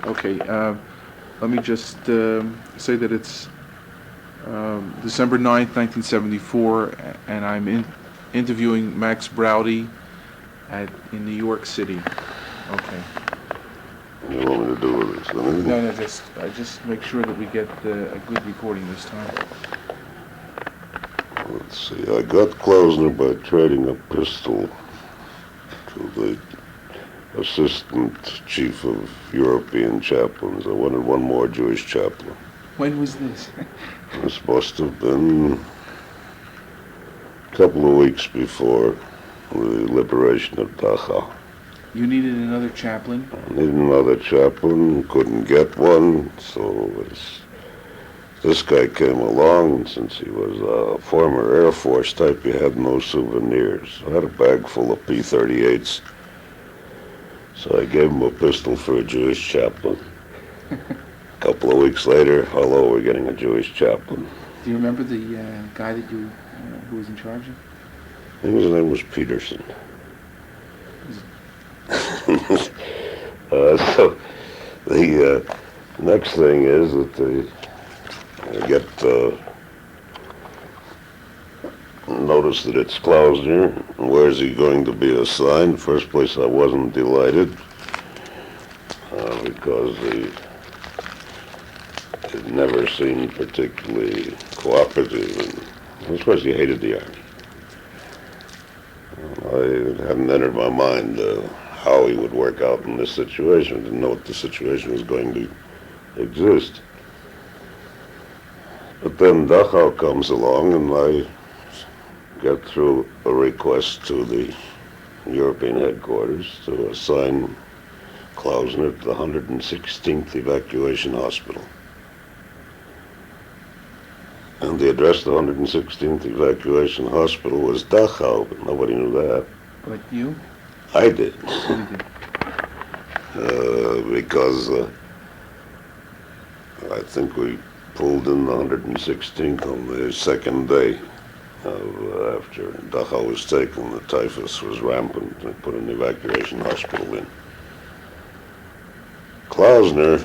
Okay, let me just say that it's December 9th, 1974, and I'm interviewing Max Braude in New York City. Okay. What do you want me to do with this? No, just make sure that we get a good recording this time. Let's see, I got Klausner by trading a pistol to the assistant chief of European chaplains. I wanted one more Jewish chaplain. When was this? This must have been a couple of weeks before the liberation of Dachau. You needed another chaplain? I needed another chaplain, couldn't get one, so this guy came along, and since he was a former Air Force type, he had no souvenirs. I had a bag full of P-38s, so I gave him a pistol for a Jewish chaplain. A couple of weeks later, hello, we're getting a Jewish chaplain. Do you remember the guy that who was in charge of? I think his name was Peterson. So the next thing is that I get notice that it's Klausner. Where is he going to be assigned? First place, I wasn't delighted because he had never seemed particularly cooperative, and of course he hated the Army. It hadn't entered my mind how he would work out in this situation. I didn't know what the situation was going to exist. But then Dachau comes along, and I get through a request to the European headquarters to assign Klausner to the 116th Evacuation Hospital. And the address of the 116th Evacuation Hospital was Dachau, but nobody knew that. But you? I did. You did. Because I think we pulled in the 116th on the second day after Dachau was taken. The typhus was rampant. They put an evacuation hospital in. Klausner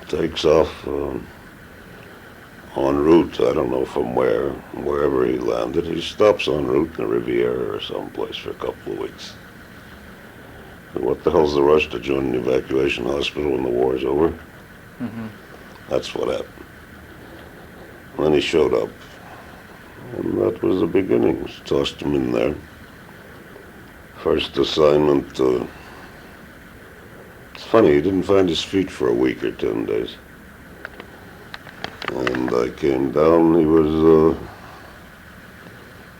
takes off en route, I don't know from where, wherever he landed. He stops en route in the Riviera or someplace for a couple of weeks. And what the hell's the rush to join an evacuation hospital when the war's over? Mm-hmm. That's what happened. And then he showed up. And that was the beginnings. Tossed him in there. First assignment, it's funny, he didn't find his feet for a week or 10 days. And I came down, he was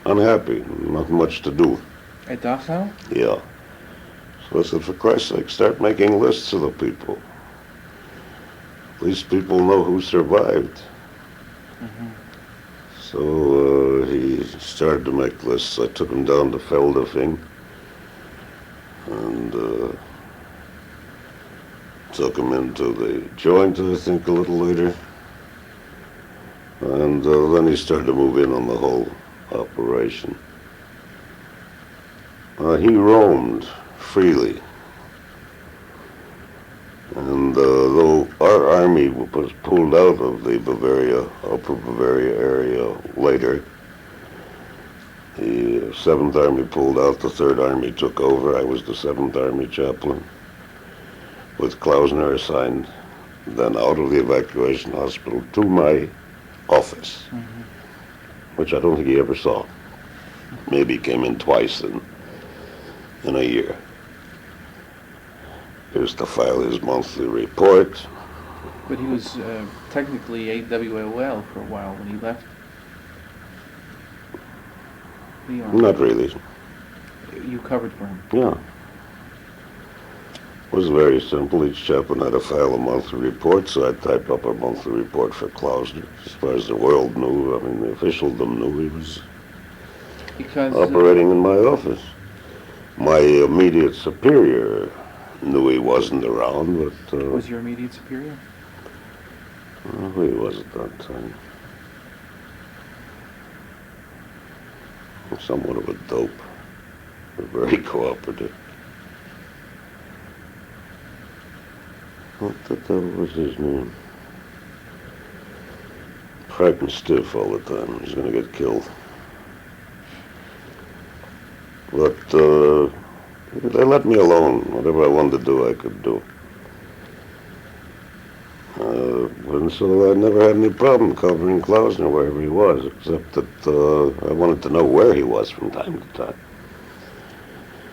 unhappy, not much to do. At Dachau? Yeah. So I said, for Christ's sake, start making lists of the people. At least people know who survived. Mm-hmm. So he started to make lists. I took him down to Feldafing and took him into the joint, I think, a little later. And then he started to move in on the whole operation. He roamed freely. And though our army was pulled out of the Upper Bavaria area later, the 7th Army pulled out, the 3rd Army took over. I was the 7th Army chaplain, with Klausner assigned then out of the evacuation hospital to my office, Mm-hmm. which I don't think he ever saw. Maybe he came in twice in a year. He was to file his monthly report. But he was technically AWOL for a while when he left the Army. Not really. You covered for him. Yeah. It was very simple. Each chaplain had to file a monthly report, so I typed up a monthly report for Klausner. As far as the world knew, I mean, the officialdom knew he was operating in my office. My immediate superior knew he wasn't around, but... was your immediate superior? Who he was at that time. Somewhat of a dope, but very cooperative. What the hell was his name? Frightened stiff all the time. He's gonna get killed. But they let me alone. Whatever I wanted to do, I could do. And so I never had any problem covering Klausner wherever he was, except that I wanted to know where he was from time to time.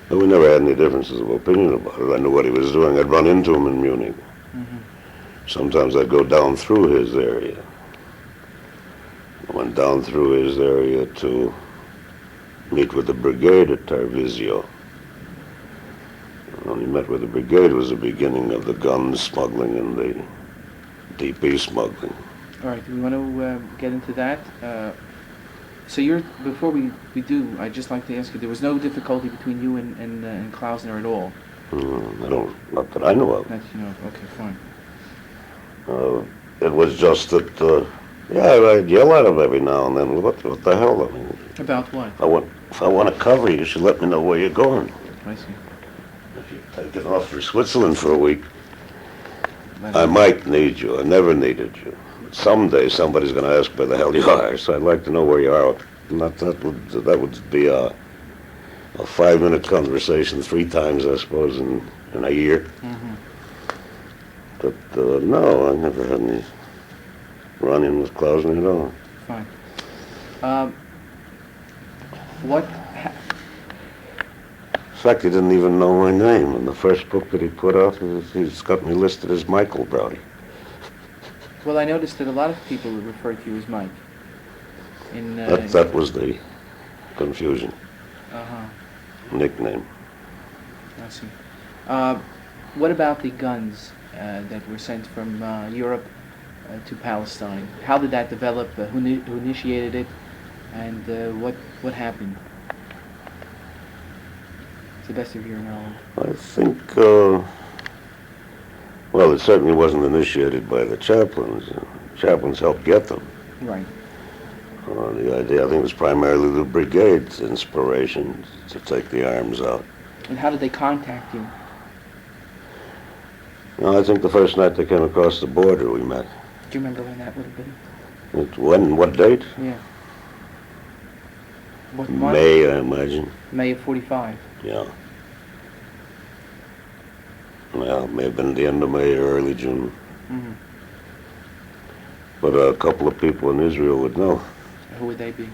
And we never had any differences of opinion about it. I knew what he was doing. I'd run into him in Munich. Mm-hmm. Sometimes I'd go down through his area. I went down through his area to meet with the brigade at Tarvisio. When he met with the brigade was the beginning of the gun smuggling and the DP smuggling. All right, do we want to get into that? So before we do, I'd just like to ask you, there was no difficulty between you and Klausner at all? Not that I know of. Not, you know, okay, fine. It was just that, I'd yell at him every now and then. What the hell? I mean, About what? if I want to cover you, you should let me know where you're going. I see. If you're taking off for Switzerland for a week, I might need you. I never needed you. Someday somebody's going to ask where the hell you are, so I'd like to know where you are. That would be a 5-minute conversation 3 times, I suppose, in a year. Mm-hmm. But no, I never had any run-in with Klausner at all. Fine. In fact, he didn't even know my name. In the first book that he put out, he's got me listed as Michael Braude. Well, I noticed that a lot of people refer to you as Mike. That was the confusion. Uh-huh. Nickname. I see. What about the guns that were sent from Europe to Palestine? How did that develop? Who initiated it? And what happened? To the best of your knowledge. I think, it certainly wasn't initiated by the chaplains. Chaplains helped get them. Right. The idea, I think, was primarily the brigade's inspiration to take the arms out. And how did they contact you? I think the first night they came across the border we met. Do you remember when that would have been? When? What date? Yeah. What month? May, I imagine. May of 45. Yeah. Well, it may have been the end of May or early June. Mm-hmm. But a couple of people in Israel would know. Who would they be?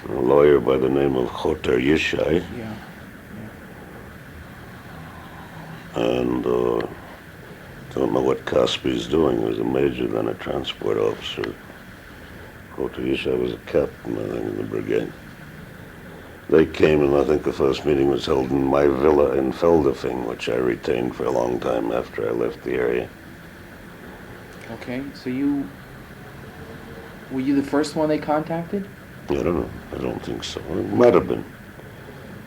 A lawyer by the name of Choter Yishai. Yeah. And don't know what Caspi's doing. He was a major, then a transport officer. Choter Yishai was a captain, I think, in the brigade. They came, and I think the first meeting was held in my villa in Feldafing, which I retained for a long time after I left the area. Okay, so were you the first one they contacted? I don't know. I don't think so. It might have been.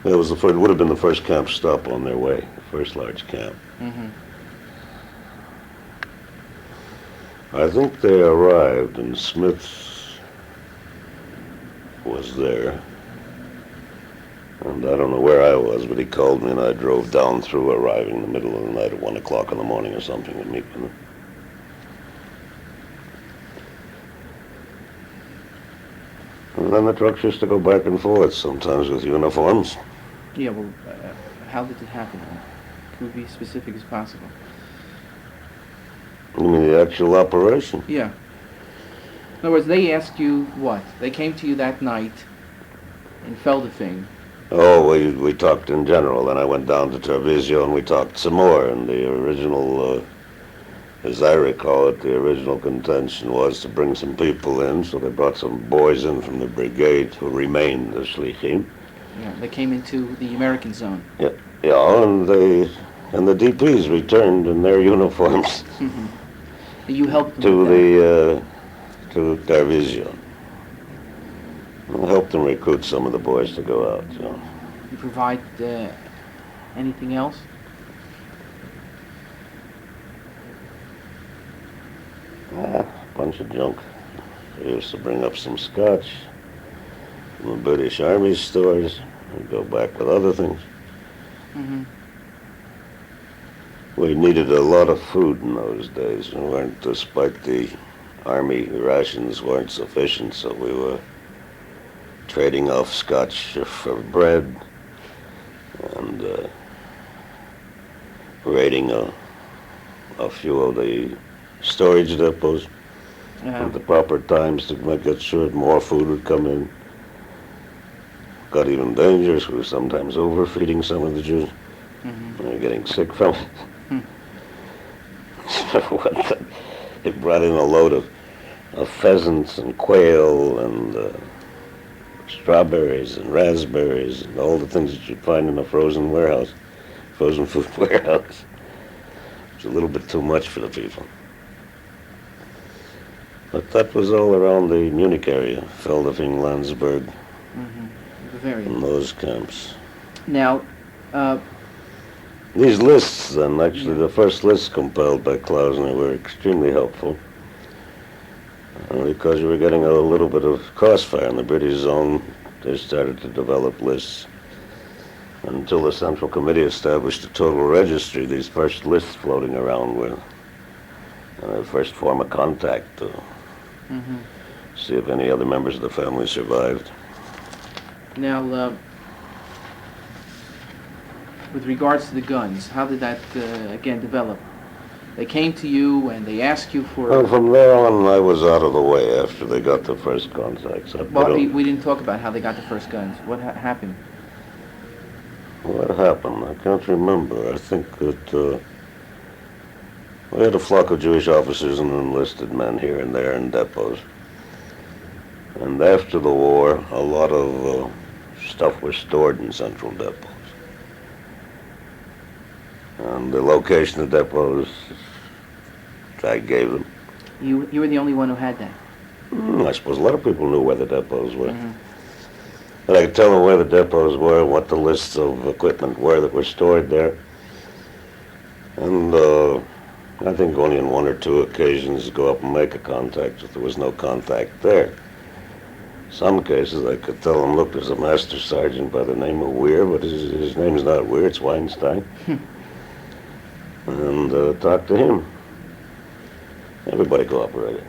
It would have been the first camp stop on their way, the first large camp. Mm-hmm. I think they arrived, and Smith was there. And I don't know where I was, but he called me and I drove down through, arriving in the middle of the night at 1 o'clock in the morning or something to meet with him. And then the trucks used to go back and forth, sometimes with uniforms. Yeah, well, how did it happen? Could we be specific as possible? You mean the actual operation? Yeah. In other words, they asked you what? They came to you that night in Feldafing. Oh, we talked in general. Then I went down to Tarvisio and we talked some more. And the original, as I recall it, the original contention was to bring some people in. So they brought some boys in from the brigade who remained the shlichim. Yeah, they came into the American zone. Yeah, and the DPs returned in their uniforms. Mm-hmm. You helped them to Tarvisio. I helped them recruit some of the boys to go out. So. You provide anything else? A bunch of junk. They used to bring up some scotch from the British Army stores. We'd go back with other things. Mm-hmm. We needed a lot of food in those days. We weren't, despite the army rations weren't sufficient, so we were trading off scotch for bread and raiding a few of the storage depots at the proper times to make sure more food would come in. Got even dangerous. We were sometimes overfeeding some of the Jews. They were getting sick from it. They brought in a load of pheasants and quail and strawberries and raspberries and all the things that you'd find in a frozen food warehouse. It's a little bit too much for the people. But that was all around the Munich area, Feldafing, Landsberg, in those camps. Now, these lists, then, actually, the first lists compiled by Klausner were extremely helpful. Because you were getting a little bit of crossfire in the British zone, they started to develop lists. Until the Central Committee established a total registry, these first lists floating around were the first form of contact to see if any other members of the family survived. Now, with regards to the guns, how did that, again, develop? They came to you and they asked you for... Well, from there on, I was out of the way after they got the first contacts. Well, we didn't talk about how they got the first guns. What happened? What happened? I can't remember. I think that we had a flock of Jewish officers and enlisted men here and there in depots. And after the war, a lot of stuff was stored in central depots. And the location of depots, I gave them. You were the only one who had that? I suppose a lot of people knew where the depots were. But I could tell them where the depots were, what the lists of equipment were that were stored there. And I think only on one or two occasions go up and make a contact if there was no contact there. Some cases I could tell them, look, there's a master sergeant by the name of Weir, but his name's not Weir, it's Weinstein. And talk to him. Everybody cooperated.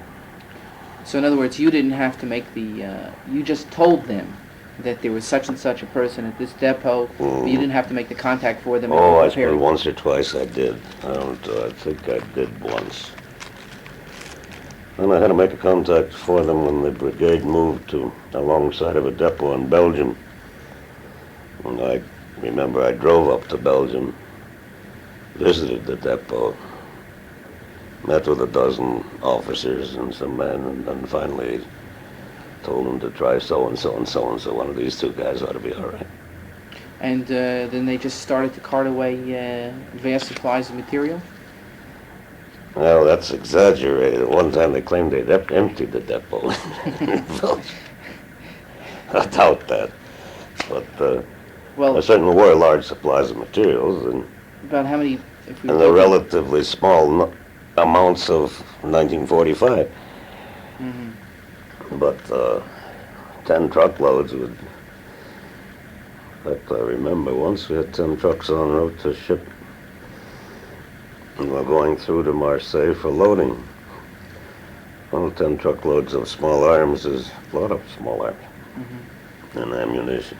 So in other words, you didn't have to make the, you just told them that there was such and such a person at this depot, but you didn't have to make the contact for them. Oh, I suppose once or twice I did. I think I did once. And I had to make a contact for them when the brigade moved to alongside of a depot in Belgium. And I remember I drove up to Belgium, visited the depot, met with a dozen officers and some men, and then finally told them to try so-and-so and so-and-so. One of these two guys ought to be all right. And then they just started to cart away vast supplies of material? Well, that's exaggerated. One time they claimed they'd emptied the depot. I doubt that. But well, there certainly were large supplies of materials. And about how many? And the relatively small amounts of 1945. But 10 truckloads would... In fact, I remember once we had 10 trucks en route to ship. And we're going through to Marseille for loading. Well, 10 truckloads of small arms is a lot of small arms and ammunition.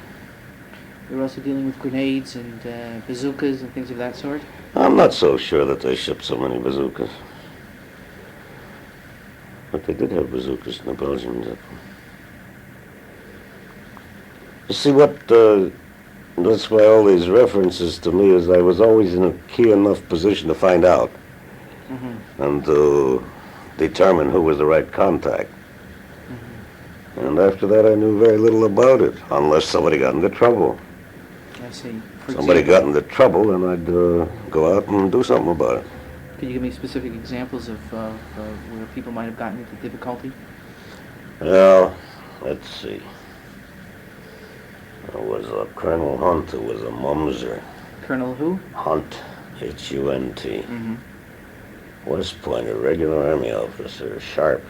They were also dealing with grenades and bazookas and things of that sort? I'm not so sure that they shipped so many bazookas. But they did have bazookas in the Belgian depot. You see, that's why all these references to me is I was always in a key enough position to find out and to determine who was the right contact. And after that I knew very little about it, unless somebody got into trouble. I see. Somebody got into trouble and I'd go out and do something about it. Could you give me specific examples of where people might have gotten into difficulty? Well, let's see. There was a Colonel Hunt who was a mumser. Colonel who? Hunt, H-U-N-T. West Point, a regular army officer, sharp,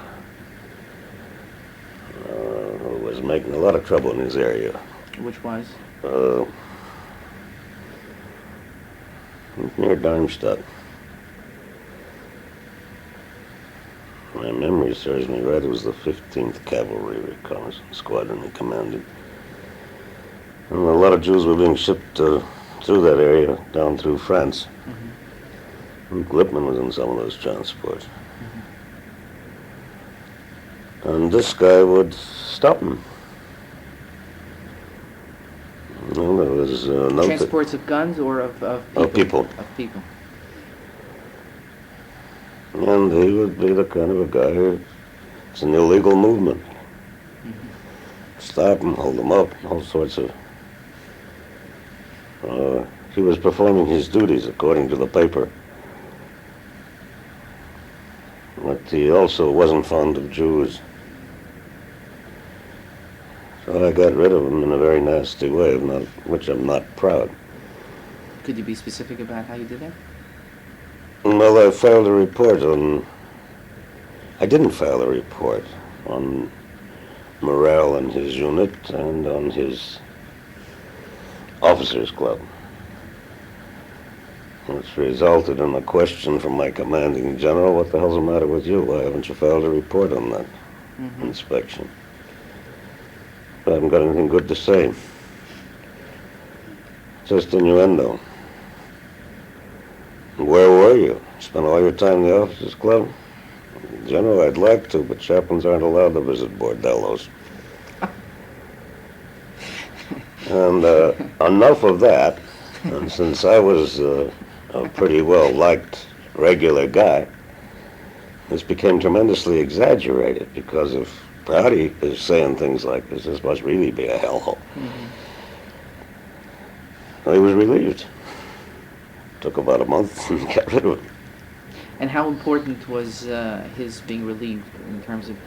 who was making a lot of trouble in his area. Which was? near Darmstadt. My memory serves me right, it was the 15th Cavalry Reconnaissance Squadron he commanded. And a lot of Jews were being shipped through that area, down through France. And Grobman was in some of those transports. And this guy would stop him. Well, there was no Transports of guns or of people? Of people. Of people. And he would be the kind of a guy who, it's an illegal movement. Stop him, hold him up, all sorts of... he was performing his duties according to the paper. But he also wasn't fond of Jews. So I got rid of him in a very nasty way, which I'm not proud. Could you be specific about how you did that? Well, I filed a report on... I didn't file a report on morale in his unit and on his officers' club, which resulted in a question from my commanding general, what the hell's the matter with you? Why haven't you filed a report on that inspection? I haven't got anything good to say. Just innuendo. Where were you? Spent all your time in the officers' club? General, I'd like to, but chaplains aren't allowed to visit bordellos. And enough of that. And since I was a pretty well-liked regular guy, this became tremendously exaggerated, because if Braude is saying things like this must really be a hellhole. Well, he was relieved. Took about a month and got rid of him. And how important was his being relieved in terms of...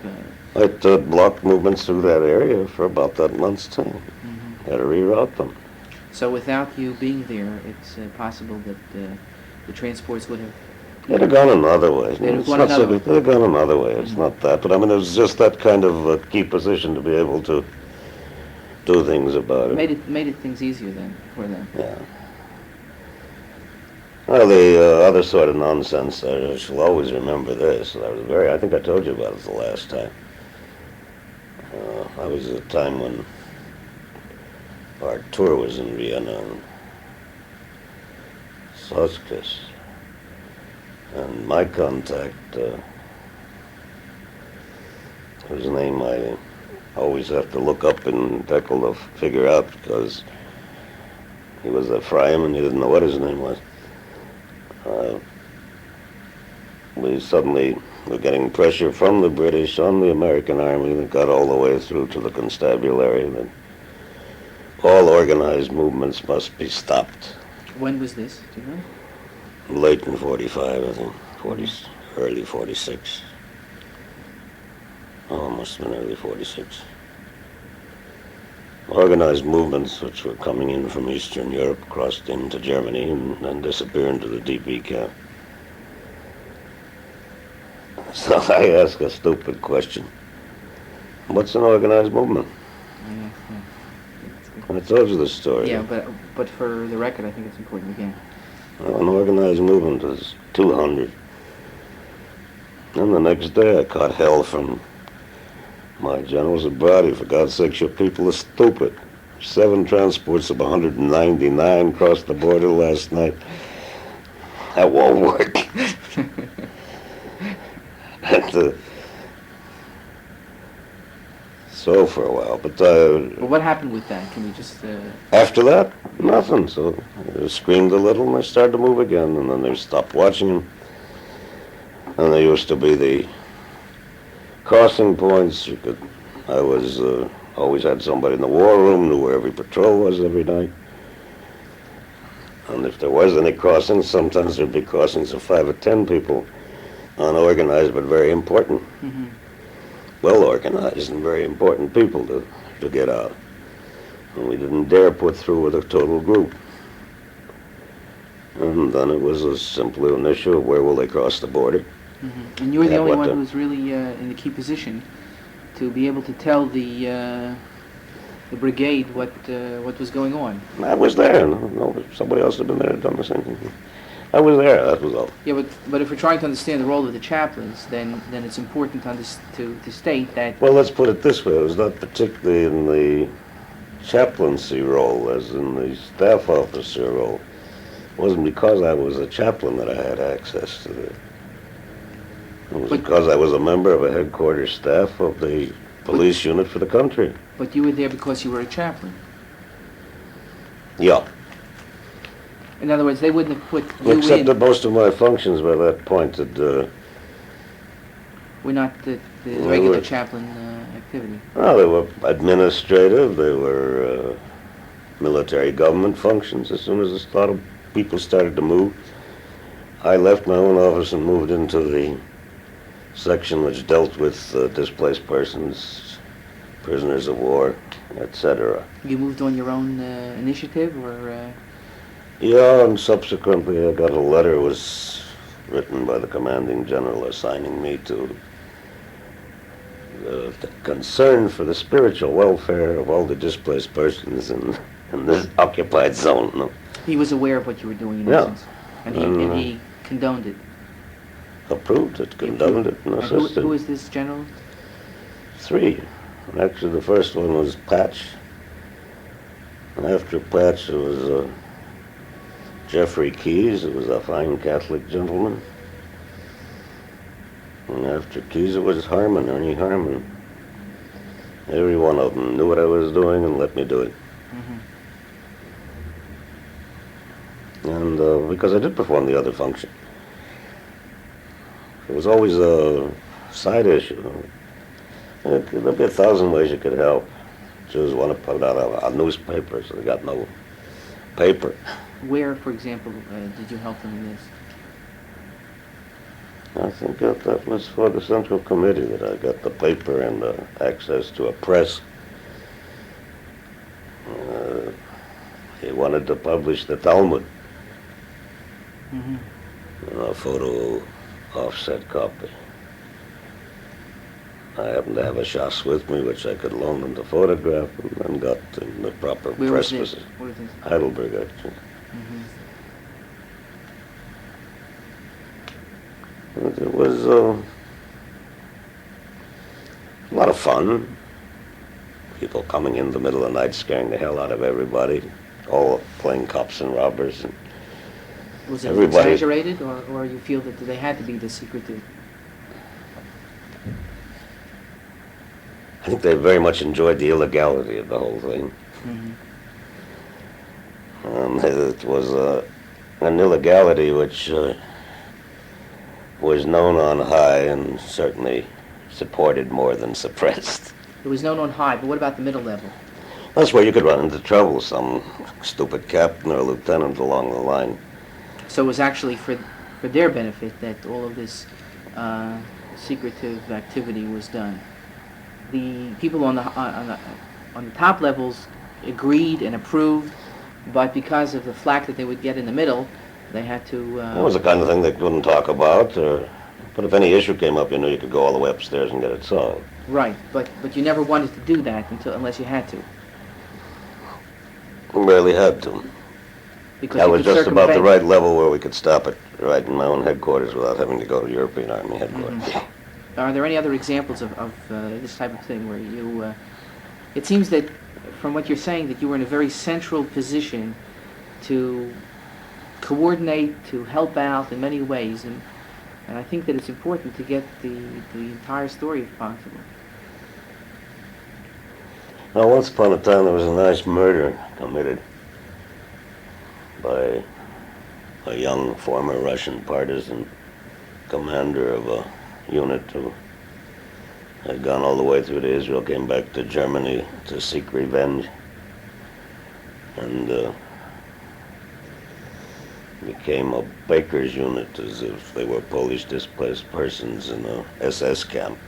It blocked movements through that area for about that month's time. Had to reroute them. So without you being there, it's possible that the transports would have... They'd have gone another way. They'd have gone another way. They'd have gone another way. It's not that. But I mean, it was just that kind of a key position to be able to do things about it. Made it things easier then for them. Yeah. Well, the other sort of nonsense, I shall always remember this. I think I told you about it the last time. I was at a time when our tour was in Vienna and Soskis. And my contact, whose name I always have to look up in Deckel to figure out, because he was a Ephraim and he didn't know what his name was. We suddenly were getting pressure from the British on the American Army that got all the way through to the constabulary that all organized movements must be stopped. When was this? Do you know? Late in 45, I think. Early 46. Oh, it must have been early 46. Organized movements which were coming in from Eastern Europe crossed into Germany and then disappeared into the DP camp. So I asked a stupid question. What's an organized movement? And I told you the story. Yeah, but for the record, I think it's important again. Well, an organized movement is 200. And the next day I caught hell from my generals at Braude. For God's sake, your people are stupid. 7 transports of 199 crossed the border last night. That won't work. And, so for a while, but what happened with that? Can you just... After that, nothing. So they screamed a little and they started to move again, and then they stopped watching them. And there used to be the crossing points. I was always had somebody in the war room, knew where every patrol was every night. And if there was any crossings, sometimes there'd be crossings of 5 or 10 people, unorganized but very important. Well organized and very important people to get out. And we didn't dare put through with a total group. And then it was simply an issue of where will they cross the border. And you were the only one who was really in the key position to be able to tell the the brigade what was going on. I was there. No, somebody else had been there and done the same thing. I was there, that was all. Yeah, but if we're trying to understand the role of the chaplains, then it's important to state that. Well, let's put it this way. It was not particularly in the chaplaincy role as in the staff officer role. It wasn't because I was a chaplain that I had access to it. It was because I was a member of a headquarters staff of the police unit for the country. But you were there because you were a chaplain. Yeah. In other words, they wouldn't have put you Except in. that most of my functions by that point had, Were not the They regular were- chaplain activity. well, they were administrative, they were military government functions. As soon as a lot of people started to move, I left my own office and moved into the section which dealt with displaced persons, prisoners of war, etc. You moved on your own initiative, or Yeah, and subsequently I got a letter was written by the commanding general assigning me to the concern for the spiritual welfare of all the displaced persons in this occupied zone. No? he was aware of what you were doing in Yeah. essence, and he condoned it. Approved it, condoned it, and And assisted. who is this general? 3. And actually the first one was Patch. And after Patch it was Jeffrey Keyes, who was a fine Catholic gentleman. And after Keyes it was Harman, Ernie Harman. Every one of them knew what I was doing and let me do it. And because I did perform the other function. It was always a side issue. There'd be 1,000 ways you could help. Jews want to put out a newspaper, so they got no paper. Where, for example, did you help them in this? I think that was for the Central Committee that I got the paper and access to a press. He wanted to publish the Talmud, a photo offset copy. I happened to have a Shas with me, which I could loan them to photograph, and then got in the proper Where press was this? visit. Where was this? Heidelberg, actually. It was a lot of fun. People coming in the middle of the night, scaring the hell out of everybody, all playing cops and robbers. And Was it everybody- exaggerated, or you feel that they had to be this secretive? I think they very much enjoyed the illegality of the whole thing. It was an illegality which was known on high and certainly supported more than suppressed. It was known on high, but what about the middle level? That's where you could run into trouble, some stupid captain or lieutenant along the line. So it was actually for their benefit that all of this secretive activity was done. The people on the top levels agreed and approved, but because of the flack that they would get in the middle, they had to. That was the kind of thing they couldn't talk about, but if any issue came up, you knew you could go all the way upstairs and get it solved. Right, but you never wanted to do that unless you had to. We barely had to. Because That you was could just about the circumvent- right level where we could stop it right in my own headquarters without having to go to European Army headquarters. Are there any other examples of this type of thing where you? It seems that, from what you're saying, that you were in a very central position to coordinate, to help out in many ways, and I think that it's important to get the entire story if possible. Now, once upon a time, there was a nice murder committed by a young former Russian partisan commander of a unit who had gone all the way through to Israel, came back to Germany to seek revenge, and became a baker's unit as if they were Polish displaced persons in a SS camp,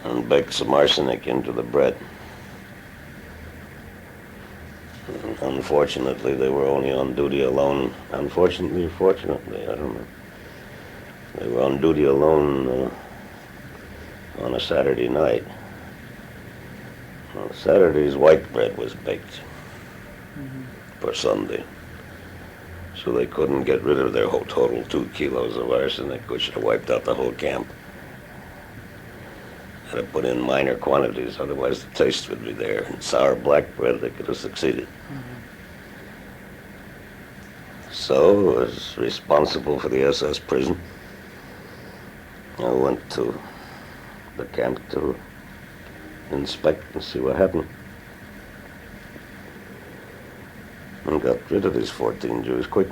and baked some arsenic into the bread. Unfortunately, they were only on duty alone. Unfortunately or fortunately, I don't know. They were on duty alone on a Saturday night. On Saturdays, white bread was baked for Sunday. So they couldn't get rid of their whole total 2 kilos of arsenic, which would have wiped out the whole camp. Had to put in minor quantities, otherwise the taste would be there. And sour black bread, they could have succeeded. So I was responsible for the SS prison. I went to the camp to inspect and see what happened. And got rid of these 14 Jews quick.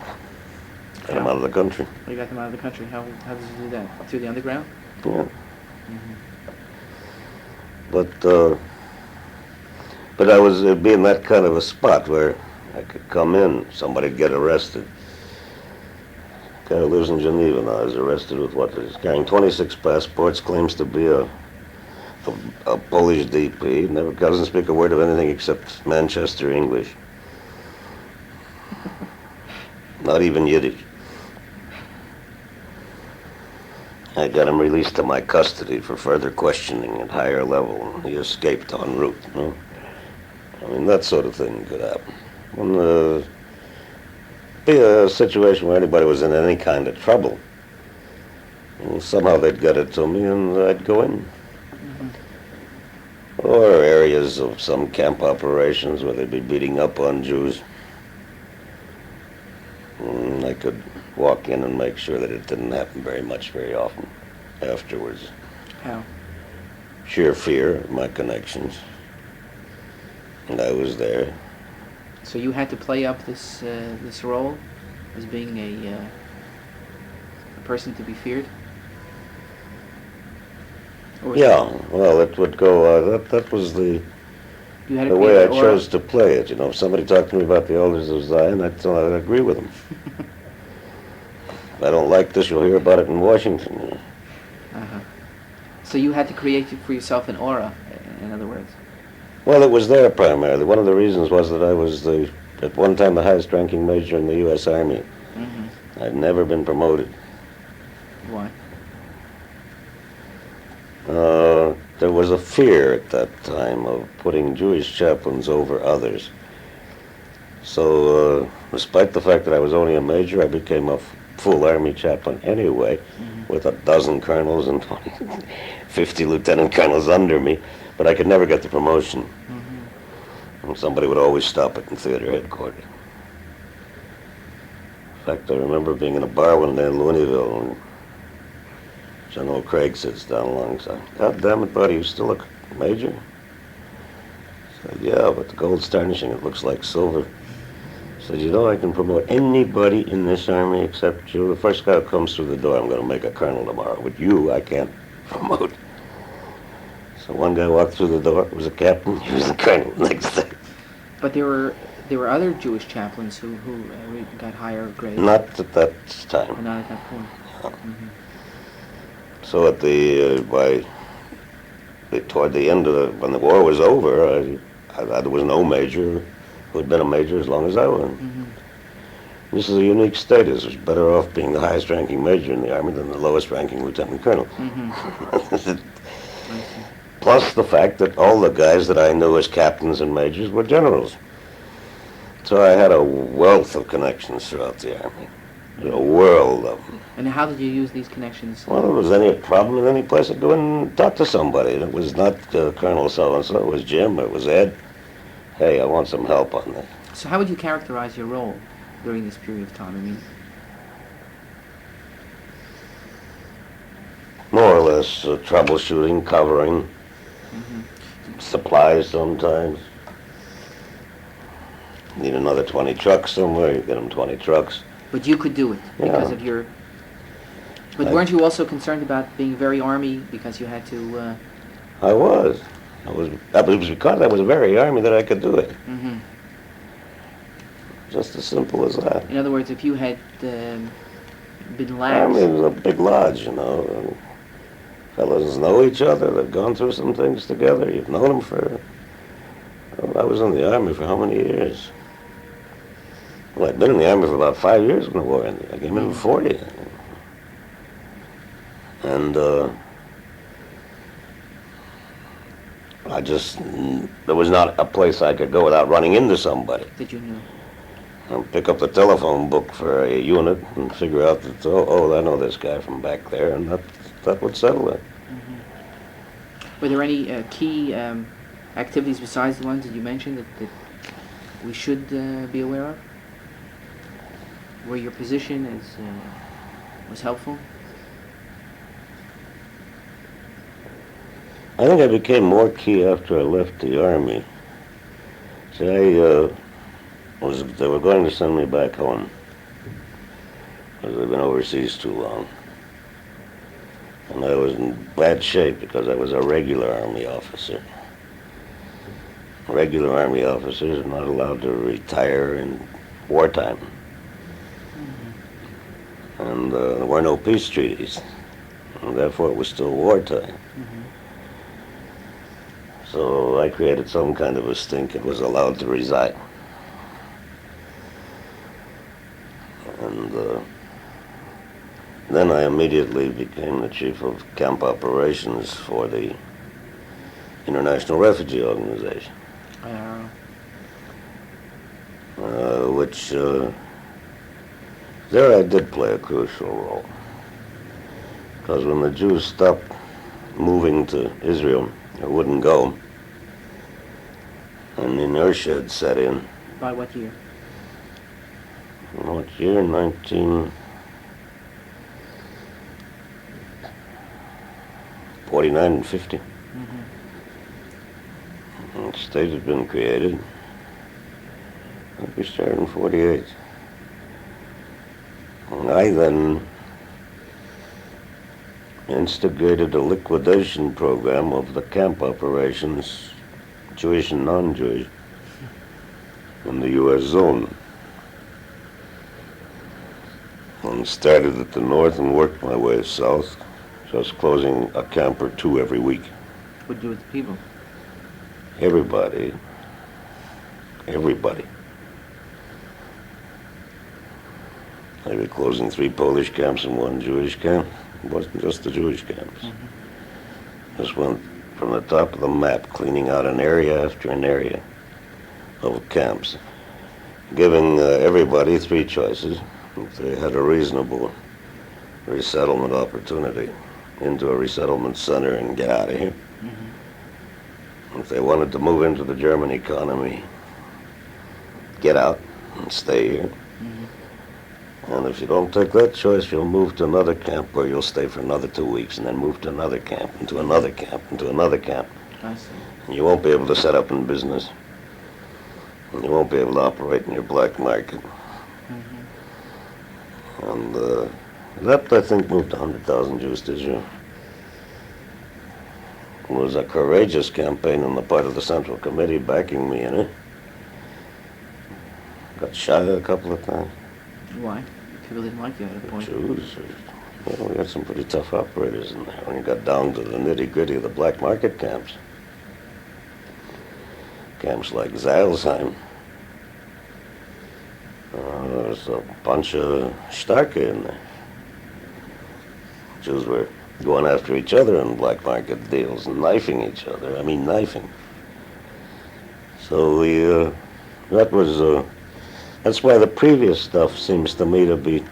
Got them out of the country. You got them out of the country. How did you do that? Through the underground? Yeah. But I was being that kind of a spot where I could come in, somebody'd get arrested. Guy who lives in Geneva now is arrested with what? He's carrying 26 passports, claims to be a Polish DP, never doesn't speak a word of anything except Manchester English. Not even Yiddish. I got him released to my custody for further questioning at higher level. He escaped en route. No? I mean, that sort of thing could happen. When be a situation where anybody was in any kind of trouble, well, somehow they'd get it to me and I'd go in. Or areas of some camp operations where they'd be beating up on Jews. And I could walk in and make sure that it didn't happen very often afterwards. How? Sheer fear of my connections. And I was there. So you had to play up this role as being a person to be feared? Or Yeah, well, it would go, that was the you had to way I create an chose to play it. You know, if somebody talked to me about the elders of Zion, I'd agree with them. If I don't like this, you'll hear about it in Washington. You know. Uh-huh. So you had to create for yourself an aura, in other words. Well, it was there primarily. One of the reasons was that I was at one time the highest ranking major in the U.S. Army. I'd never been promoted. Why? There was a fear at that time of putting Jewish chaplains over others. So, despite the fact that I was only a major, I became a full Army chaplain anyway, with 12 colonels and 50 lieutenant colonels under me, but I could never get the promotion. And somebody would always stop it in theater headquarters. In fact, I remember being in a bar one day in Louisville, and General Craig sits down alongside. God damn it, buddy, you still a major? I said, yeah, but the gold's tarnishing, it looks like silver. I said, you know, I can promote anybody in this army except you. The first guy who comes through the door, I'm going to make a colonel tomorrow. But you, I can't promote. So one guy walked through the door, was a captain, he was a colonel the next day. But there were other Jewish chaplains who got higher grades. Not at that time. Not at that point. So at toward the end of when the war was over, there was no major who had been a major as long as I was. This is a unique status. It's better off being the highest ranking major in the Army than the lowest ranking lieutenant colonel. Plus the fact that all the guys that I knew as captains and majors were generals. So I had a wealth of connections throughout the Army. A world of them. And how did you use these connections? Well, if there was any problem in any place, I'd go and talk to somebody. It was not Colonel so-and-so, it was Jim, it was Ed. Hey, I want some help on this. So how would you characterize your role during this period of time? I mean, more or less troubleshooting, covering, supplies sometimes. Need another 20 trucks somewhere, you get them 20 trucks. but you could do it because of your... But weren't you also concerned about being very Army because you had to... I was. It was because I was very Army that I could do it. Just as simple as that. In other words, if you had been lax... Army was a big lodge, you know. Fellows know each other. They've gone through some things together. You've known them for... I was in the Army for how many years? Well, I'd been in the Army for about 5 years when the war ended. I came in at 40. There was not a place I could go without running into somebody. That you knew? And pick up the telephone book for a unit and figure out that, oh, I know this guy from back there, and that would settle it. Were there any key activities besides the ones that you mentioned that we should be aware of? Where your position was helpful? I think I became more key after I left the Army. See, they were going to send me back home because I'd been overseas too long. And I was in bad shape because I was a regular Army officer. Regular Army officers are not allowed to retire in wartime. And there were no peace treaties, and therefore it was still wartime. So I created some kind of a stink and was allowed to resign. And then I immediately became the chief of camp operations for the International Refugee Organization, which there I did play a crucial role. Because when the Jews stopped moving to Israel, or wouldn't go, and inertia had set in. By what year? What year? 1949 and 50. The state had been created. I think we started in 48. And I then instigated a liquidation program of the camp operations, Jewish and non-Jewish, in the U.S. zone. And started at the north and worked my way south, just closing a camp or two every week. What do you do with the people? Everybody. Maybe closing 3 Polish camps and 1 Jewish camp. It wasn't just the Jewish camps. Just went from the top of the map, cleaning out an area after an area of camps, giving everybody 3 choices. If they had a reasonable resettlement opportunity, into a resettlement center and get out of here. If they wanted to move into the German economy, get out and stay here. And if you don't take that choice, you'll move to another camp where you'll stay for another 2 weeks and then move to another camp, and to another camp, and to another camp. I see. And you won't be able to set up in business. And you won't be able to operate in your black market. And that, I think, moved 100,000 Jews to Israel. It was a courageous campaign on the part of the Central Committee backing me in it. Got shot a couple of times. Why? People didn't like you at a point. Jews. Well, we had some pretty tough operators in there when you got down to the nitty-gritty of the black market camps. Camps like Zeilsheim. There's a bunch of Starke in there. Jews were going after each other in black market deals and knifing each other. I mean, knifing. So that's why the previous stuff seems to me to be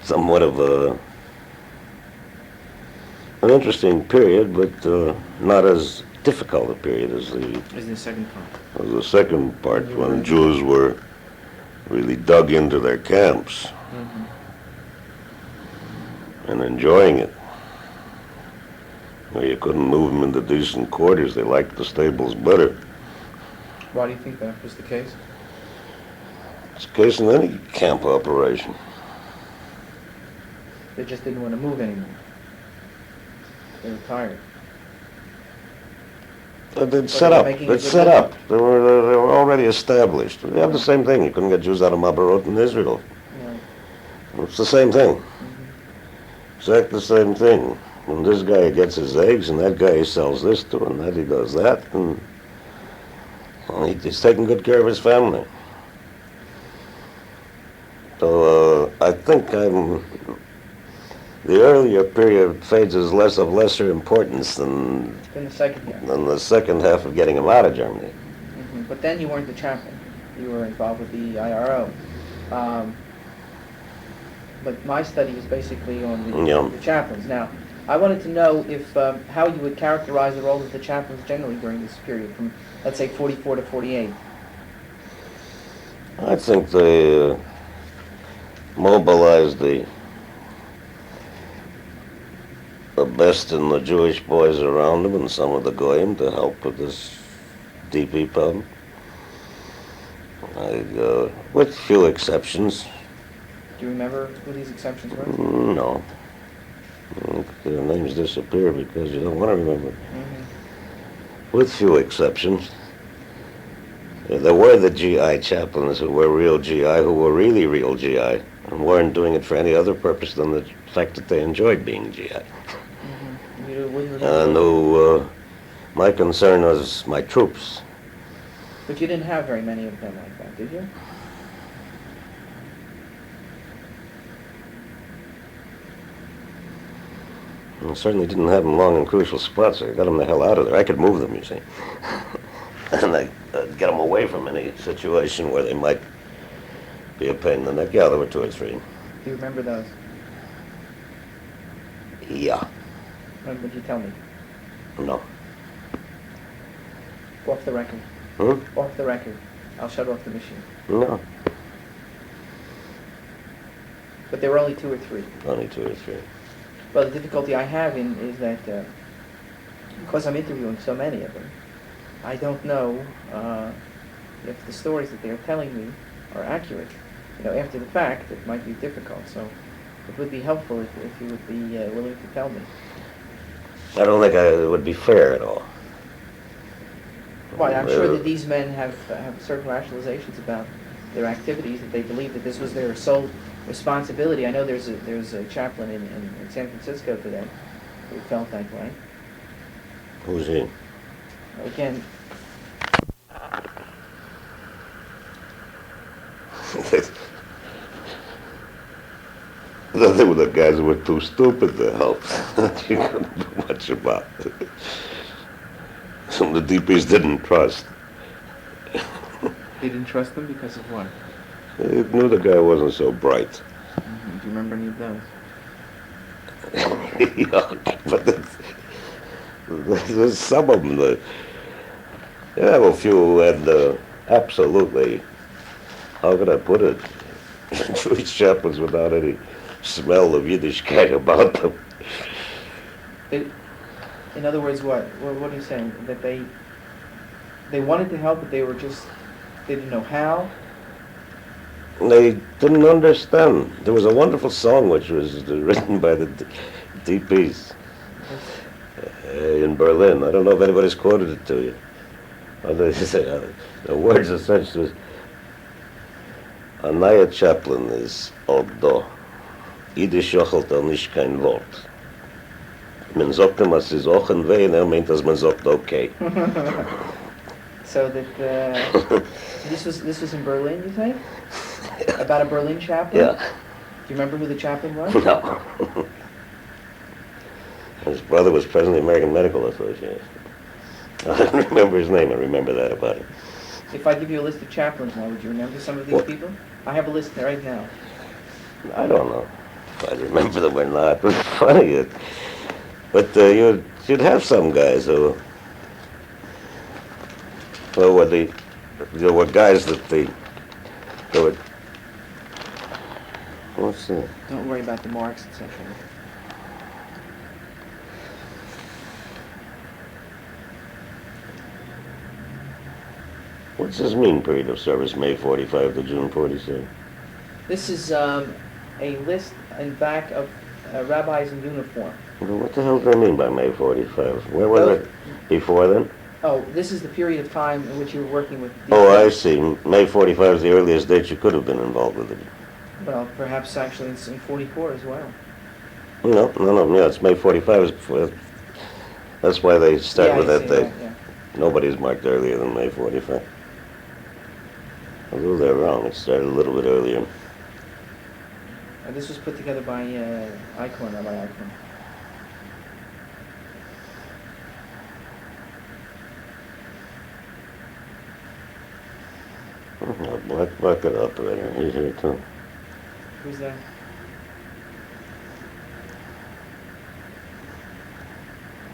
somewhat of an interesting period, but not as difficult a period as the second part. As the second part, when Jews were really dug into their camps and enjoying it. You couldn't move them into decent quarters. They liked the stables better. Why do you think that was the case? It's the case in any camp operation. They just didn't want to move anymore. They were tired. They'd set up. They'd set up. They were already established. They have the same thing. You couldn't get Jews out of Marlborough in Israel. Yeah. It's the same thing. Exactly the same thing. When this guy gets his eggs, and that guy he sells this to, and that he does that, and he's taking good care of his family. So I think the earlier period fades as less of lesser importance than In the second year. the second half of getting him out of Germany. But then you weren't the chaplain. You were involved with the IRO. But my study was basically on the chaplains. Now, I wanted to know if how you would characterize the role of the chaplains generally during this period, from, let's say, 44 to 48. I think they mobilized the best in the Jewish boys around them and some of the goyim to help with this DP problem. With few exceptions. Do you remember who these exceptions were? No. Their names disappear because you don't want to remember. With few exceptions. There were the GI chaplains who were real GI, who were really real GI, and weren't doing it for any other purpose than the fact that they enjoyed being GI. And who, my concern was my troops. But you didn't have very many of them like that, did you? I certainly didn't have them long in crucial spots. I got them the hell out of there. I could move them, you see. And I'd get them away from any situation where they might be a pain in the neck. Yeah, there were 2 or 3. Do you remember those? Yeah. When would you tell me? No. Off the record. Off the record. I'll shut off the machine. No. But there were only 2 or 3. Only 2 or 3. Well, the difficulty I have is that because I'm interviewing so many of them, I don't know if the stories that they're telling me are accurate. You know, after the fact, it might be difficult. So it would be helpful if you would be willing to tell me. I don't think it would be fair at all. Why? I'm sure that these men have certain rationalizations about their activities, that they believe that this was their sole responsibility. I know there's a chaplain in San Francisco today who felt that way. Who's he? Again, They were the guys who were too stupid to help. You couldn't do much about it. Some of the DPs didn't trust. they didn't trust them because of what? They knew the guy wasn't so bright. Do you remember any of those? Yeah, but there's some of them that, you have a few who had absolutely, how could I put it, Jewish chaplains without any smell of Yiddishkeit about them. In other words, what are you saying? That they wanted to help, but they didn't know how? They didn't understand. There was a wonderful song which was written by the DPs in Berlin. I don't know if anybody's quoted it to you. The words are such as, a neue chaplain is auch da. Yiddish jochelt nicht kein Wort. Man sagt ihm, es ist auch ein Weh, und meint, dass man sagt, okay. So that this was in Berlin, you say? About a Berlin chaplain? Yeah. Do you remember who the chaplain was? No. His brother was president of the American Medical Association. I don't remember his name. I remember that about him. If I give you a list of chaplains now, would you remember some of these people? I have a list right now. I don't know if I remember them or not. It was funny. But you'd have some guys who, well, there were guys that they were, what's that? Don't worry about the marks, etc. What's this mean, period of service, May 45 to June 47? This is a list in back of rabbis in uniform. Well, what the hell do I mean by May 45? Where was it before then? Oh, this is the period of time in which you were working with these Oh, I guys. see. May 45 is the earliest date you could have been involved with it. Well, perhaps actually it's in 44 as well. No, yeah, it's May 45 is before. That's why they start Yeah, with I that see date. yeah. Nobody's marked earlier than May 45. Although they're wrong, it started a little bit earlier. This was put together by Icon, Rabbi Icon. A black bucket operator, he's here too. Who's that?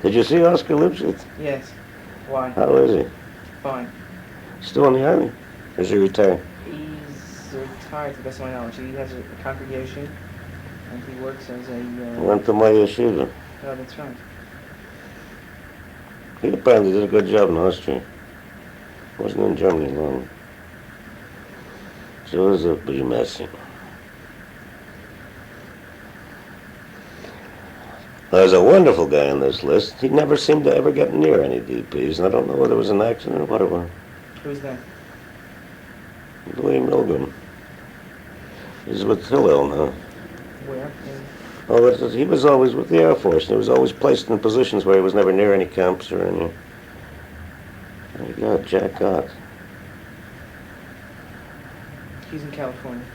Did you see Oscar Lipschitz? Yes. Why? How is he? Fine. Still in the army? Is he retired? He's retired, to the best of my knowledge. He has a congregation, and he works as a... Went to my yeshiva. Oh, that's right. He apparently did a good job in Austria. Wasn't in Germany long. So it was a pretty messy. There's a wonderful guy on this list. He never seemed to ever get near any DPs, and I don't know whether it was an accident or what it was. Who's that? Louis Milgram. He's with Hillel now. Where? Oh, he was always with the Air Force, and he was always placed in positions where he was never near any camps or any... There you go, Jack Ott. He's in California.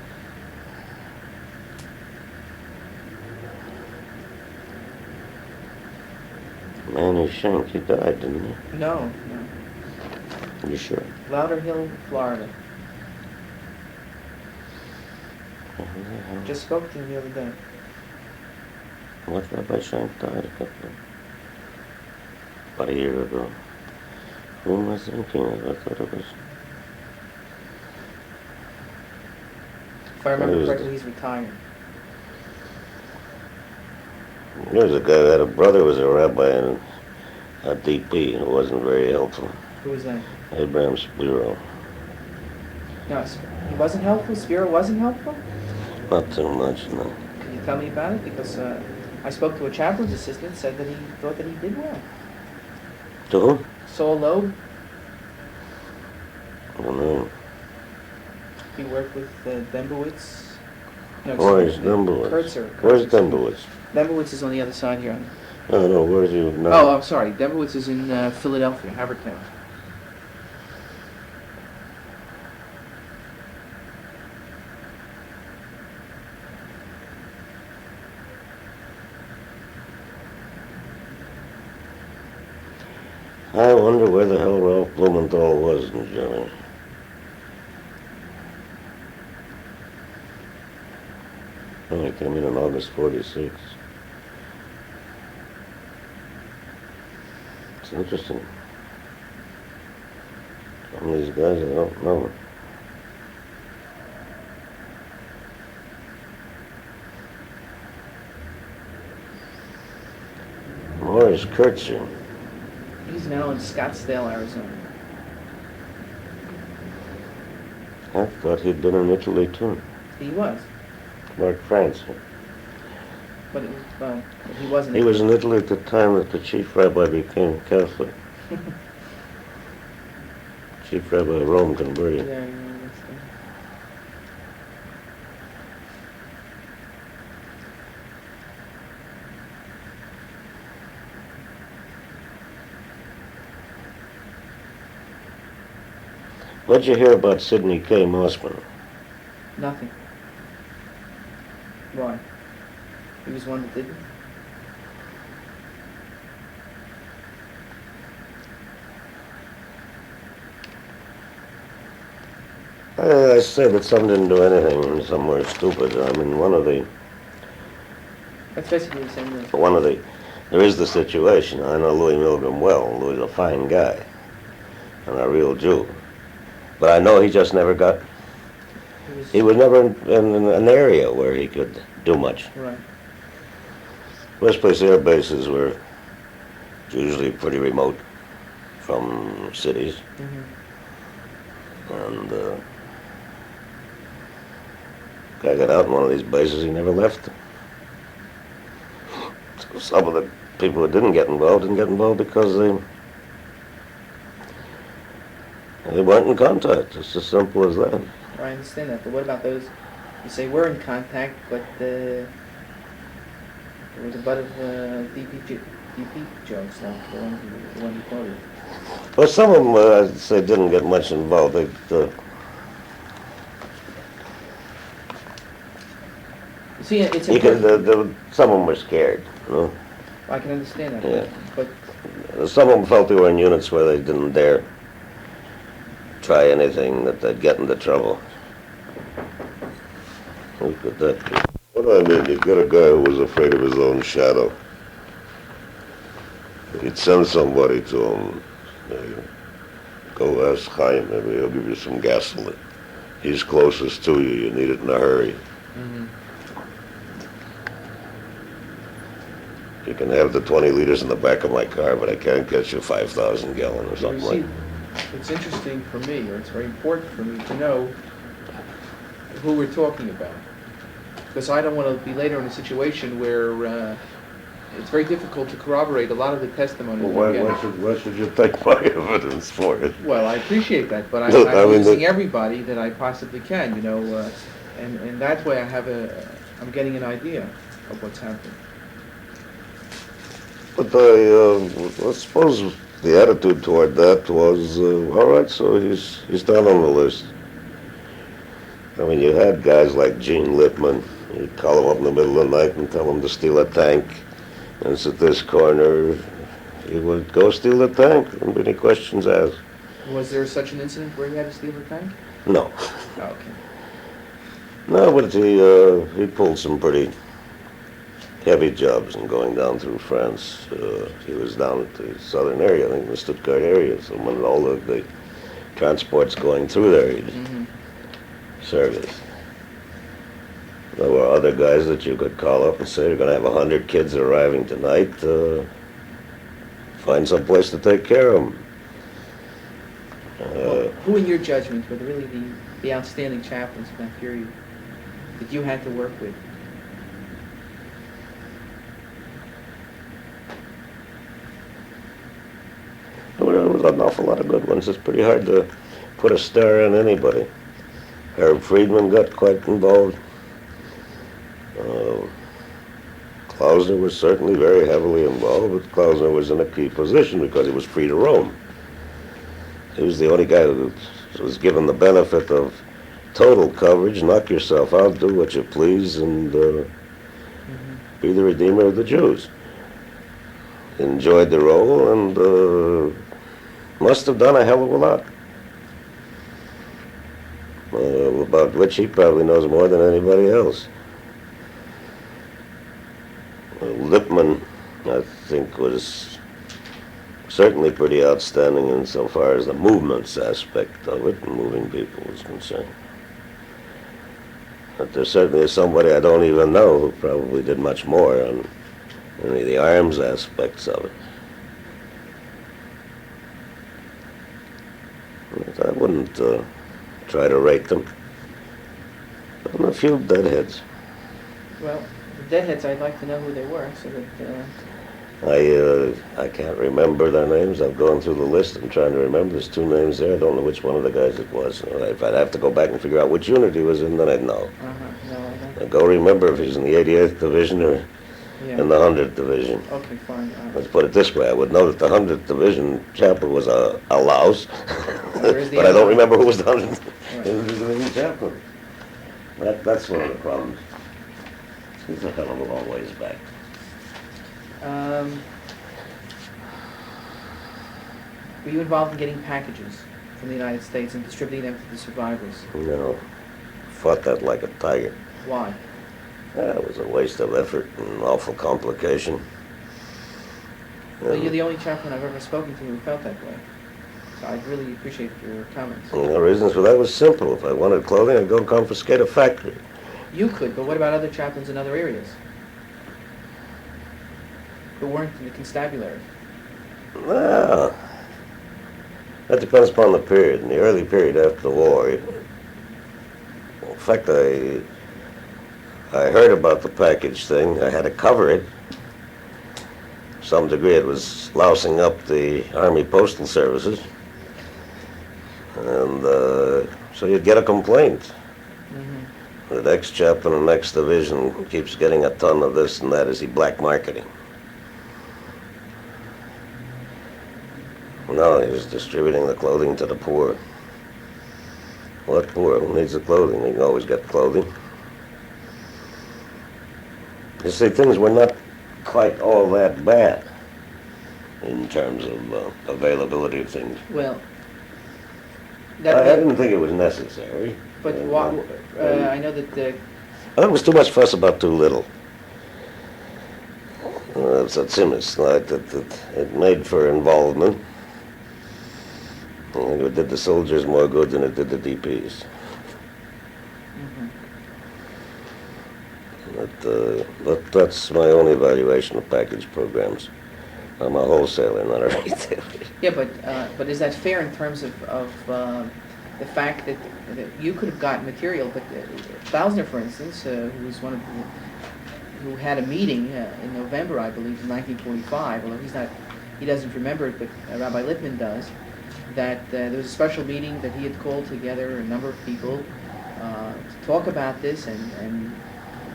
Manny Shank, he died, didn't he? No. You sure? Lauderhill, Florida. Just spoke to him the other day. What Rabbi Shank died about a year ago. Who am I thinking of? I thought it was... If I remember correctly, he's retired. There's a guy who had a brother who was a rabbi and a DP who wasn't very helpful. Who was that? Abraham Spiro. No, he wasn't helpful? Spiro wasn't helpful? Not too much, no. Can you tell me about it? Because I spoke to a chaplain's assistant, said that he thought that he did well. To who? Saul Loeb. I don't know. He worked with Dembowitz. No, Where's excuse me, Dembowitz? Kurtzer. Where's Dembowitz? Dembowitz is on the other side here. No, where's you now? Oh, I'm sorry. Dembowitz is in Philadelphia, Havertown. I wonder where the hell Ralph Blumenthal was in Germany. Oh, he came in August 46. It's interesting. Some of these guys I don't know. Morris Kurtzer. He's now in Scottsdale, Arizona. I thought he'd been in Italy too. He was. Mark France. But it was, well, he wasn't. He was in Italy at the time that the chief rabbi became Catholic. Chief rabbi of Rome converted. Yeah, that's the... What'd you hear about Sidney K. Mossman? Nothing. Why? He was one that didn't? I say that some didn't do anything and some were stupid. I mean, That's basically the same thing. there is the situation. I know Louis Milgram well. Louis is a fine guy and a real Jew. But I know he just never got, he was never in an area where he could do much. Right. West Place air bases were usually pretty remote from cities. Mm-hmm. And guy got out in one of these bases, he never left. So some of the people who didn't get involved because they weren't in contact. It's as simple as that. I understand that, but what about those who say we're in contact, but they were the butt of DP jokes, like the one you quoted? Well, some of them, I'd say, didn't get much involved. See, it's You can, important. some of them were scared, you know. I can understand that, Yeah. but Some of them felt they were in units where they didn't dare try anything that they'd get into trouble. Look at that. What I mean, you get a guy who was afraid of his own shadow. You'd send somebody to him. Go ask Chaim, maybe he'll give you some gasoline. He's closest to you, you need it in a hurry. You can have the 20 liters in the back of my car, but I can't get you 5,000 gallon or something like that. it's interesting for me, or it's very important for me to know who we're talking about. Because I don't want to be later in a situation where it's very difficult to corroborate a lot of the testimony. Well, why should you take my evidence for it? Well, I appreciate that, but Look, I'm mean, using everybody that I possibly can, you know, and that way I'm getting an idea of what's happening. But I suppose the attitude toward that was, all right, so he's not on the list. I mean, you had guys like Gene Lippman. You'd call him up in the middle of the night and tell him to steal a tank. And it's at this corner. He would go steal the tank. Wouldn't be any questions asked. Was there such an incident where he had to steal the tank? No. Oh, okay. No, but he pulled some pretty heavy jobs in going down through France. He was down at the southern area, I think the Stuttgart area, so when all of the transports going through there, he'd service. There were other guys that you could call up and say, you're going to have 100 kids arriving tonight. Find some place to take care of them. Well, who in your judgment were really the outstanding chaplains of that period that you had to work with? Well, there was an awful lot of good ones. It's pretty hard to put a star on anybody. Herb Friedman got quite involved. Klausner was certainly very heavily involved, but Klausner was in a key position because he was free to roam. He was the only guy who was given the benefit of total coverage, knock yourself out, do what you please, and be the redeemer of the Jews. Enjoyed the role and must have done a hell of a lot. About which he probably knows more than anybody else. Lippman, I think, was certainly pretty outstanding insofar as the movements aspect of it, and moving people was concerned. But there certainly is somebody I don't even know who probably did much more on any of the arms aspects of it. But I wouldn't try to rate them. And a few deadheads. Well, the deadheads, I'd like to know who they were, so that... I can't remember their names. I've gone through the list and trying to remember. There's two names there. I don't know which one of the guys it was. If I'd have to go back and figure out which unit he was in, then I'd know. No, I don't. I'd go remember if he's in the 88th Division or in the 100th Division. Okay, fine. Let's put it this way. I would know that the 100th Division chaplain was a louse, Where's the but I other don't one? remember who was the 100th Right. Division chaplain. That's one of the problems. He's a hell of a long ways back. Were you involved in getting packages from the United States and distributing them to the survivors? No, fought that like a tiger. Why? It was a waste of effort and an awful complication. Well, you're the only chaplain I've ever spoken to who felt that way. So I'd really appreciate your comments. And the reasons for that was simple. If I wanted clothing, I'd go confiscate a factory. You could, but what about other chaplains in other areas who weren't in the constabulary? Well, that depends upon the period. In the early period after the war, in fact, I heard about the package thing. I had to cover it. To some degree, it was lousing up the Army Postal Services. And so you'd get a complaint. The next chaplain in the next division keeps getting a ton of this and that. Is he black marketing? No, he was distributing the clothing to the poor. What poor? Who needs the clothing? You can always get clothing. You see, things were not quite all that bad in terms of availability of things. Well, I didn't think it was necessary. But I know that There was too much fuss about too little. That's a Simmons slide that it made for involvement. And it did the soldiers more good than it did the DPs. That's my own evaluation of package programs. I'm a wholesaler, not a retailer. yeah, but is that fair in terms of the fact that you could have gotten material, but Klausner, for instance, who was one of who had a meeting in November, I believe, in 1945, although he doesn't remember it, but Rabbi Lippman does, that there was a special meeting that he had called together a number of people to talk about this, and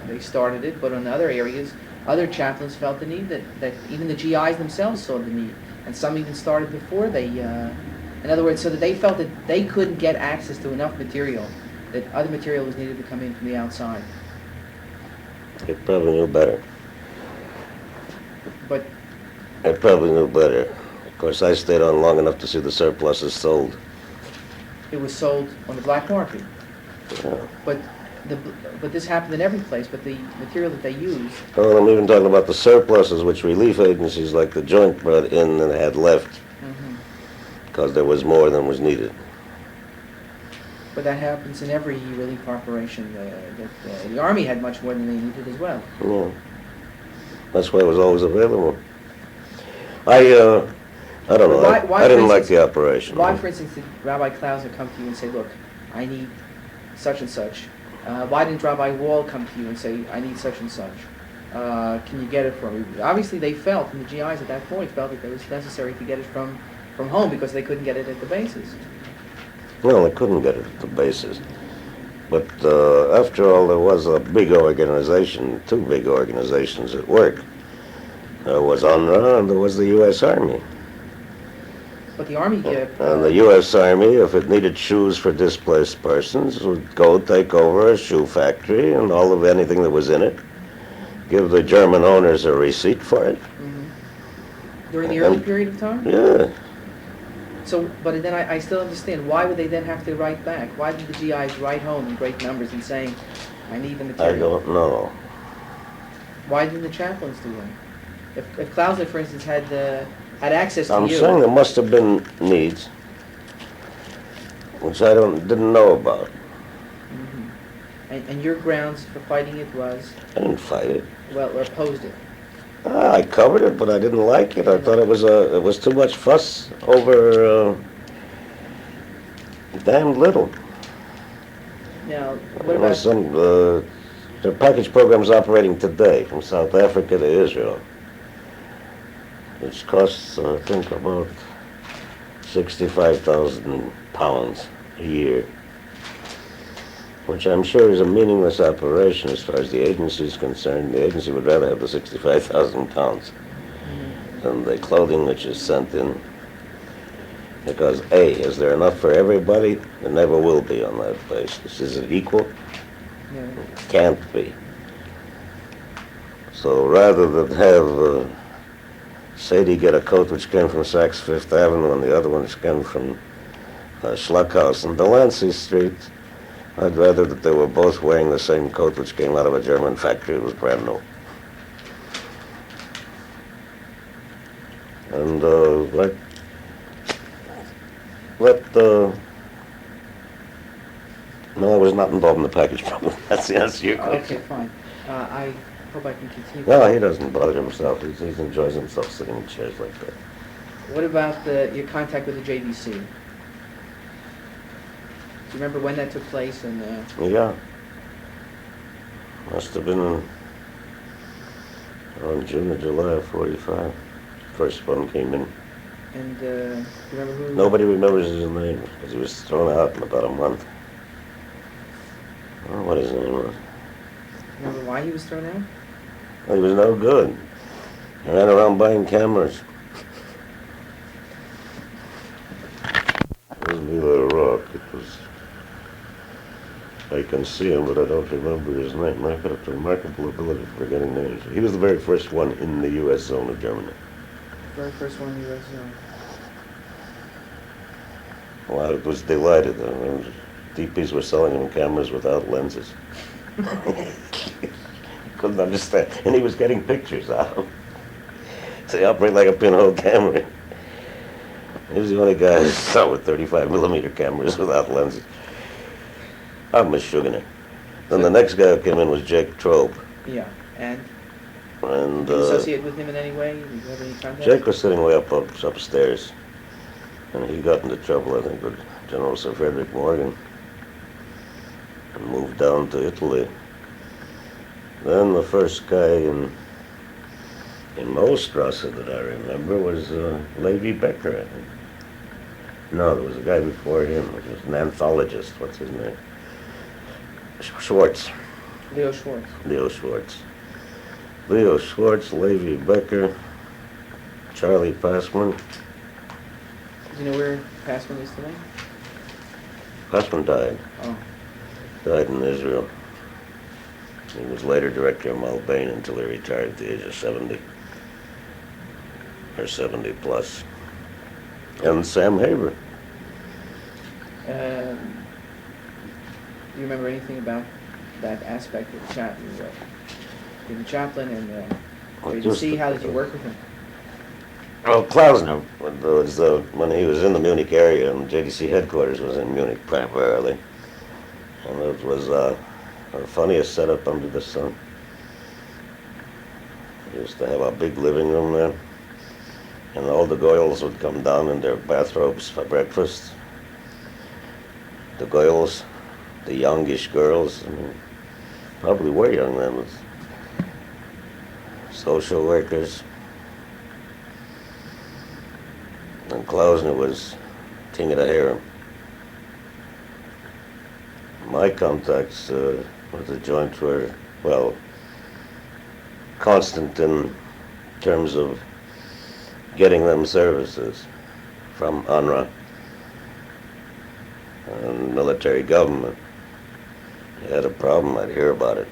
they started it, but on other areas, other chaplains felt the need that even the GIs themselves saw the need, and some even started before they, in other words, so that they felt that they couldn't get access to enough material, that other material was needed to come in from the outside. They probably knew better. But They probably knew better. Of course, I stayed on long enough to see the surpluses sold. it was sold on the black market. Yeah. But this happened in every place, but the material that they used, Oh, I'm even talking about the surpluses which relief agencies like the Joint brought in and had left because there was more than was needed. but that happens in every relief operation. The Army had much more than they needed as well. Yeah. That's why it was always available. I don't know. Why, I didn't for like instance, the operation. Why, for instance, did Rabbi Klausner come to you and say, look, I need such and such? Why didn't Rabbi Wall come to you and say, I need such and such? Can you get it for me? Obviously, they felt, and the GIs at that point felt that it was necessary to get it from home because they couldn't get it at the bases. No, they couldn't get it at the bases. But after all, there was a big organization, two big organizations at work. There was UNRWA and there was the U.S. Army. But the Army... And the U.S. Army, if it needed shoes for displaced persons, would go take over a shoe factory and all of anything that was in it, give the German owners a receipt for it. During the early period of time? Yeah. So, but then I still understand, why would they then have to write back? Why did the GIs write home in great numbers and saying, I need the I material? don't know. Why didn't the chaplains do that? If Klausner, for instance, had access to I'm you... saying there must have been needs, which I didn't know about. And your grounds for fighting it was, I didn't fight it. well, or opposed it. I covered it, but I didn't like it. I thought it was too much fuss over damn little. Now, what There was about... there are package programs operating today from South Africa to Israel, which costs, I think, about 65,000 pounds a year, which I'm sure is a meaningless operation as far as the agency is concerned. The agency would rather have the 65,000 pounds than the clothing which is sent in, because A, is there enough for everybody? There never will be on that basis. Is it equal? No. Can't be. So rather than have Sadie get a coat which came from Saks Fifth Avenue and the other one which came from Schluckhaus and Delancey Street, I'd rather that they were both wearing the same coat which came out of a German factory. It was brand new. And no, I was not involved in the package problem. That's the answer to your question. Okay, fine. I hope I can continue. No, he doesn't bother himself. He enjoys himself sitting in chairs like that. What about your contact with the JDC? Do you remember when that took place? And Yeah. Must have been around June or July of 45. First one came in. do you remember who? Nobody remembers his name because he was thrown out in about a month. I don't know what his name was. Remember why he was thrown out? He was no good. He ran around buying cameras. It wasn't me let rock. I can see him, but I don't remember his name. I've got a remarkable ability for forgetting names. He was the very first one in the U.S. zone of Germany. Very first one in the U.S. zone. Well, I was delighted. DPs were selling him cameras without lenses. Couldn't understand. And he was getting pictures out of them. So he operated like a pinhole camera. He was the only guy I saw with 35 millimeter cameras without lenses. I'm a sugar. Then the next guy who came in was Jake Trobe. Yeah, and And do you associate with him in any way? Do you have any contact? Jake was sitting way upstairs. And he got into trouble, I think, with General Sir Frederick Morgan. And moved down to Italy. Then the first guy in Mostrasse that I remember was Levi Becker, I think. No, there was a guy before him, which was an anthologist. What's his name? Schwartz. Leo Schwartz. Leo Schwartz. Leo Schwartz, Levi Becker, Charlie Passman. Do you know where Passman is today? Passman died. Oh. Died in Israel. He was later director of Malbane until he retired at the age of 70. Or 70 plus. And Sam Haber. Do you remember anything about that aspect of the chaplain? Being a chaplain, and did you see, how did you work with him? Well, Klausner was when he was in the Munich area, and JDC headquarters was in Munich primarily. And it was the funniest setup under the sun. We used to have a big living room there, and all the goyles would come down in their bathrobes for breakfast. The goyles, the youngish girls, I mean, probably were young then, with social workers. And Klausner was king of the harem. My contacts with the joint were, well, constant in terms of getting them services from UNRWA and military government. You had a problem, I'd hear about it.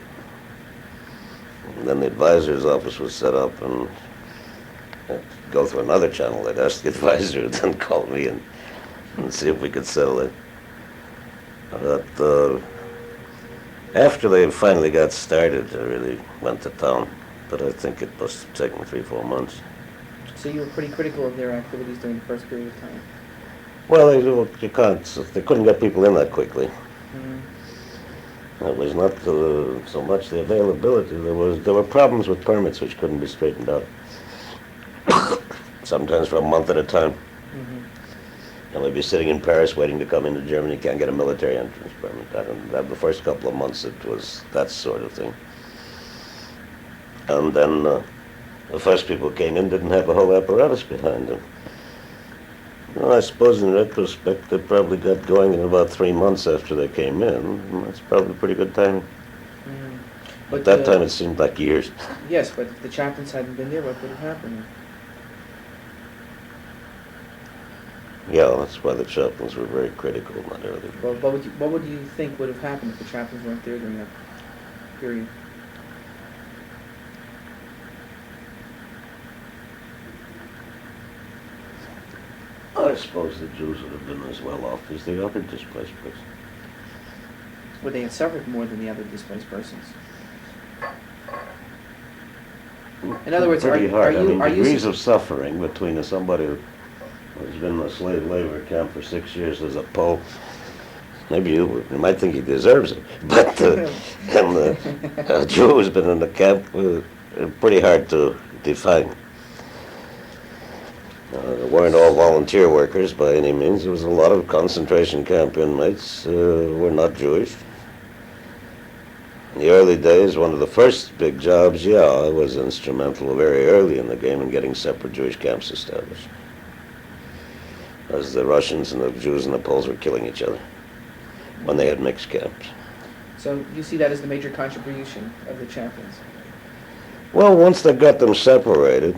And then the advisor's office was set up, and I'd go through another channel. I'd ask the advisor, then call me and see if we could settle it. But after they finally got started, I really went to town. But I think it must have taken 3-4 months. So you were pretty critical of their activities during the first period of time? Well, you can't. They couldn't get people in that quickly. Mm-hmm. It was not so much the availability. There were problems with permits which couldn't be straightened out. Sometimes for a month at a time. Mm-hmm. And we'd be sitting in Paris waiting to come into Germany. Can't get a military entrance permit. The first couple of months it was that sort of thing. And then the first people who came in didn't have the whole apparatus behind them. Well, I suppose in retrospect they probably got going in about 3 months after they came in. And that's probably pretty good timing. Mm-hmm. At that time it seemed like years. Yes, but if the chaplains hadn't been there, what would have happened? Yeah, that's why the chaplains were very critical, not early. Well, what would you think would have happened if the chaplains weren't there during that period? I suppose the Jews would have been as well off as the other displaced persons. Would they have suffered more than the other displaced persons? In other words, pretty hard. are you degrees of suffering between somebody who's been in a slave labor camp for 6 years as a Pope. Maybe you might think he deserves it, but and the Jew who's been in the camp, pretty hard to define. They weren't all volunteer workers by any means. There was a lot of concentration camp inmates who were not Jewish. In the early days, one of the first big jobs, I was instrumental very early in the game in getting separate Jewish camps established. As the Russians and the Jews and the Poles were killing each other when they had mixed camps. So you see that as the major contribution of the chaplains? Well, once they got them separated,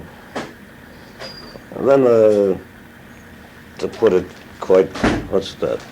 and then to put it quite, what's that?